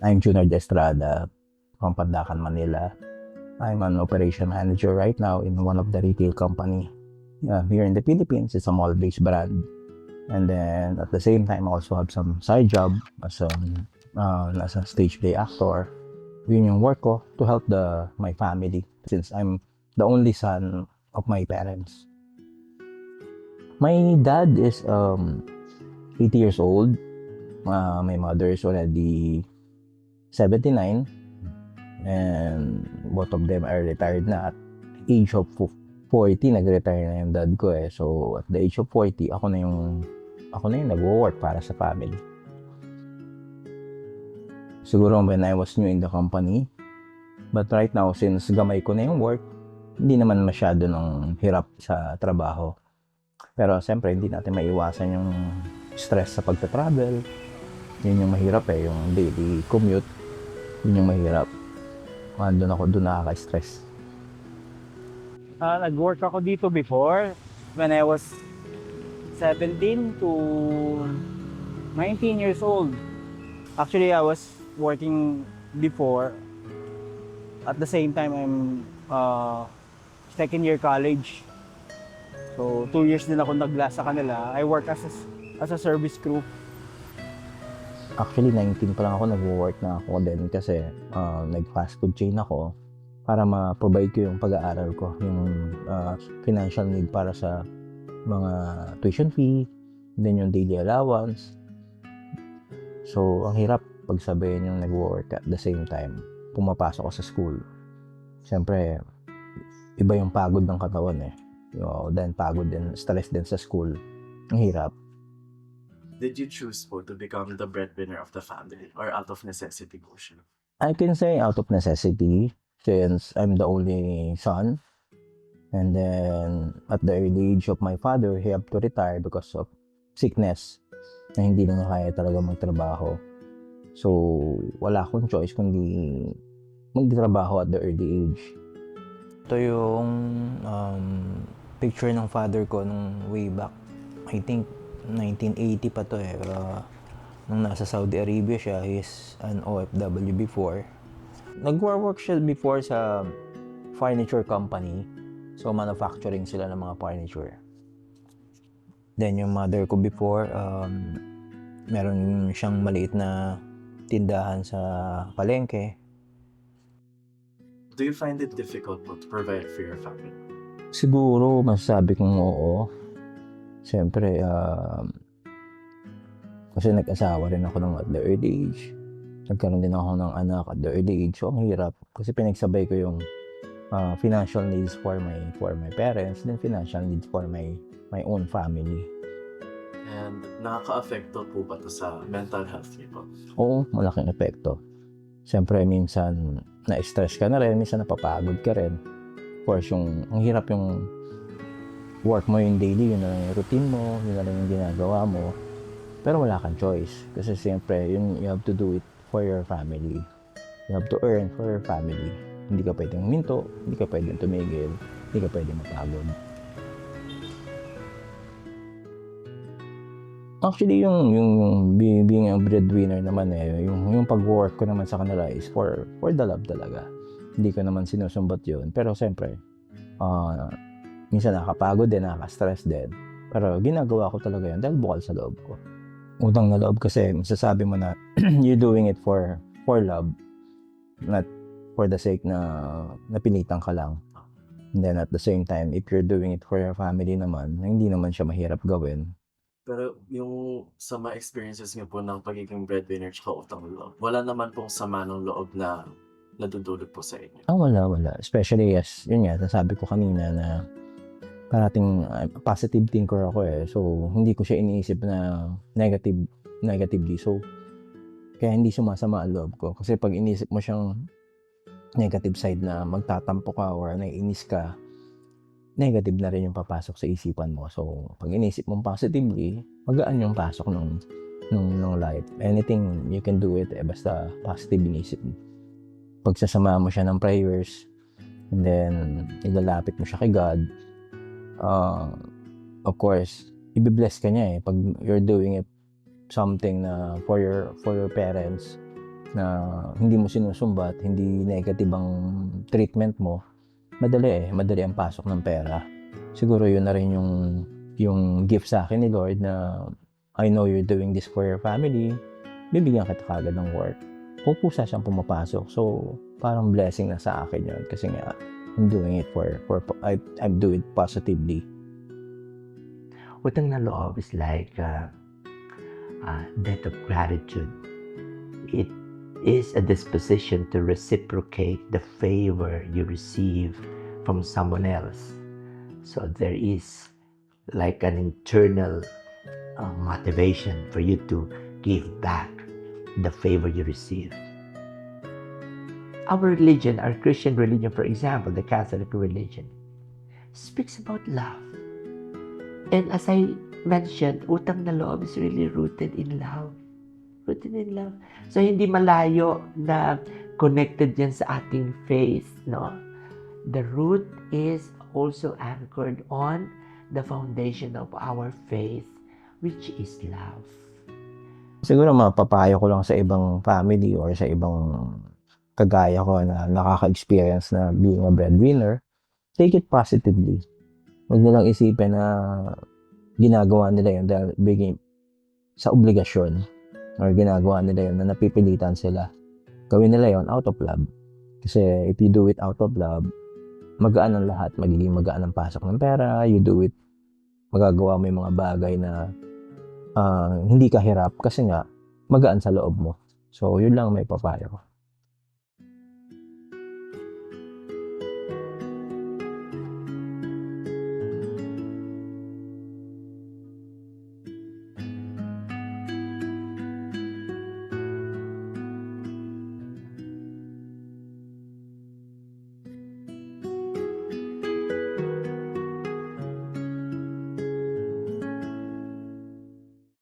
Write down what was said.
I'm Junior De Estrada from Pandacan, Manila. I'm an operation manager right now in one of the retail company here in the Philippines. It's a mall-based brand. And then at the same time, I also have some side job as a stage play actor. Yun yung work ko to help my family since I'm the only son of my parents. My dad is 80 years old. My mother is already 79 and both of them are retired na at age of 40. Nag-retire na yung dad ko eh. So at the age of 40, ako na yung nagwo-work para sa family. Siguro when I was new in the company, but right now since gamay ko na yung work, hindi naman masyado ng hirap sa trabaho. Pero siyempre hindi natin maiwasan yung stress sa pagta-travel. Yun yung mahirap eh, yung daily commute. Yun yung mahirap. Doon nakaka-stress. Nag-work ako dito before when I was 17 to 19 years old. Actually, I was working before. At the same time, I'm second year college. So, 2 years din ako nag-last sa kanila. I work as a service crew. Actually, 19 pa lang ako, nag-work na ako din kasi nag-fast food chain ako para ma-provide ko yung pag-aaral ko, yung financial need para sa mga tuition fee, then yung daily allowance. So, ang hirap pagsabayin yung nag-work at the same time, pumapasok ako sa school. Siyempre, iba yung pagod ng katawan eh. Then pagod din, stress din sa school. Ang hirap. Did you choose po to become the breadwinner of the family or out of necessity po siya? I can say out of necessity since I'm the only son. And then at the early age of my father, he had to retire because of sickness na hindi na kaya talaga magtrabaho. So wala akong choice kundi magtrabaho at the early age. Ito yung picture ng father ko nung way back. I think 1980 pa to eh. Nung nasa Saudi Arabia siya, he's an OFW before. Nag-work siya before sa furniture company. So, manufacturing sila ng mga furniture. Then, yung mother ko before, meron siyang maliit na tindahan sa palengke. Do you find it difficult po to provide for your family? Siguro, masasabi kong oo. Siyempre, kasi nag-asawa rin ako ng at the early age. Nagkaroon din ako ng anak at the early age. So, ang hirap. Kasi pinagsabay ko yung financial needs for my parents, then financial needs for my own family. And nakaka-affecto po ba to sa mental health niyo po? Oo, malaking epekto. Siyempre, minsan na-stress ka na rin, minsan napapagod ka rin. Of course, ang hirap yung work mo yung daily, yun na lang yung routine mo, yun na lang yung ginagawa mo. Pero wala kang choice. Kasi siyempre, you have to do it for your family. You have to earn for your family. Hindi ka pwedeng minto, hindi ka pwedeng tumigil, hindi ka pwedeng mapagod. Actually, yung being a breadwinner naman eh, yung pag-work ko naman sa kanila is for the love talaga. Hindi ko naman sinusumbat yun. Pero siyempre, minsan nakakapagod din, nakaka-stress din. Pero ginagawa ko talaga yun dahil bukal sa loob ko. Utang na loob kasi masasabi mo na you're doing it for love, not for the sake na napilitan ka lang. And then at the same time, if you're doing it for your family naman, hindi naman siya mahirap gawin. Pero yung sa mga experiences niyo po ng pagiging breadwinner tsaka utang loob, wala naman pong sama ng loob na nadudulot po sa inyo? Wala. Especially yes, yun nga, nasabi ko kanina na parating positive thinker ako eh. So, hindi ko siya iniisip na negatively. So, kaya hindi sumasama ang loob ko. Kasi pag iniisip mo siyang negative side na magtatampo ka or naiinis ka, negative na rin yung papasok sa isipan mo. So, pag iniisip mong positively, magaan yung pasok ng life. Anything, you can do it eh, basta positive inisip mo. Pagsasama mo siya ng prayers, and then, ilalapit mo siya kay God, of course, ibibless ka niya eh. Pag you're doing it something na for your parents, na hindi mo sinusumbat, hindi negative ang treatment mo, madali ang pasok ng pera. Siguro yun na rin yung gift sa akin ni Lord na I know you're doing this for your family, bibigyan kita kagad ng work. Pupusa siyang pumapasok. So, parang blessing na sa akin yun kasi nga, I'm doing it I'm doing it positively. Utang na loob is like debt of gratitude. It is a disposition to reciprocate the favor you receive from someone else. So there is like an internal motivation for you to give back the favor you receive. Our religion, our Christian religion, for example, the Catholic religion, speaks about love. And as I mentioned, utang na loob is really rooted in love. Rooted in love. So, hindi malayo na connected yan sa ating faith, no? The root is also anchored on the foundation of our faith, which is love. Siguro mapapayo ko lang sa ibang family or sa ibang kagaya ko na nakaka-experience na being a breadwinner, take it positively. Huwag nilang isipin na ginagawa nila yun dahil sa obligasyon or ginagawa nila yun na napipilitan sila. Gawin nila yun out of love. Kasi if you do it out of love, magaan ang lahat. Magiging magaan ang pasok ng pera. You do it, magagawa mo yung mga bagay na hindi ka hirap kasi nga magaan sa loob mo. So, yun lang may papayo ko.